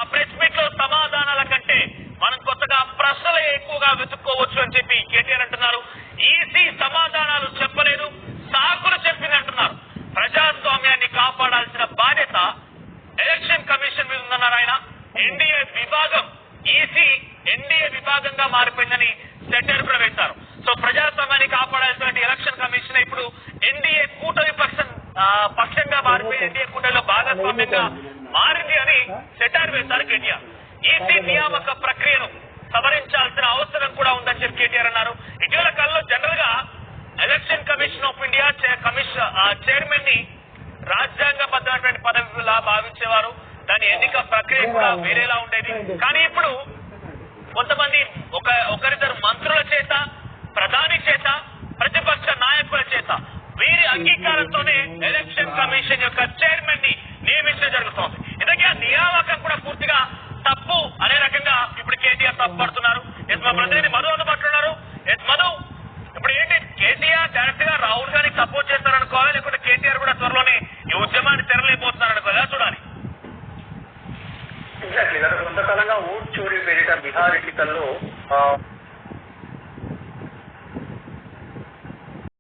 ఆ press meet లో సమాధానాల కంటే మనం కొత్తగా ప్రశ్నలే ఎక్కువగా వెతుక్కోవచ్చు అని చెప్పి కేటీఆర్ అంటున్నారు. ఈసీ సమాధానాలు చెప్పలేదు, సాకులు చెప్పింది అంటున్నారు. ప్రజాస్వామ్యాన్ని కాపాడాల్సిన బాధ్యత ఎలక్షన్ కమిషన్ మీద ఉందన్నారు ఆయన. ఎన్డీఏ విభాగం ఈసీ ఎన్డీఏ విభాగంగా మారిపోయిందని సెటర్ కూడా వేశారు. సో ప్రజాస్వామ్యాన్ని కాపాడాల్సిన ఎలక్షన్ కమిషన్ ఇప్పుడు ఎన్డీఏ కూటమి పక్షంగా మారిపోయి ఎన్డీఏ కూటమిలో భాగస్వామ్యంగా మారింది అని సెటార్ వేశారు కేటీఆర్. ఈసీ నియామక ప్రక్రియను సవరించాల్సిన అవసరం కూడా ఉందని చెప్పి కేటీఆర్ అన్నారు. ఇటీవల కాలంలో జనరల్ గా election commission of India chairman ని రాజ్యాంగబద్ధమైనటువంటి పదవిలా భావించేవారు. దాని ఎన్నిక ప్రక్రియ కూడా వేరేలా ఉండేది. కానీ ఇప్పుడు కొంతమంది ఒకరిద్దరు మంత్రుల చేత, ప్రధాని చేత, ప్రతిపక్ష నాయకుల చేత వీరి అంగీకారంతోనే ఎలక్షన్ కమిషన్ యొక్క చైర్మన్ ని నియమించడం జరుగుతోంది. ఇందుకే ఆ నియామకం కూడా పూర్తిగా తప్పు అనే రకంగా ఇప్పుడు కేటీఆర్ తప్పుపడుతున్నారు. మా ప్రతినిధి మధు అందుబాటున్నారు. మధు, ఇప్పుడు ఏంటి కేటీఆర్ డైరెక్ట్ గా రాహుల్ గారికి సపోర్ట్ చేస్తారనుకోవాలి, లేకుంటే కేటీఆర్ కూడా త్వరలోనే ఈ ఉద్యమాన్ని తెరలేకపోతున్నారు అనుకోవాలి, చూడాలి. ఎగ్జాక్ట్లీ గత కొంతకాలంగా ఓట్ చోరీ పేరిట బీహార్ ఎన్నికల్లో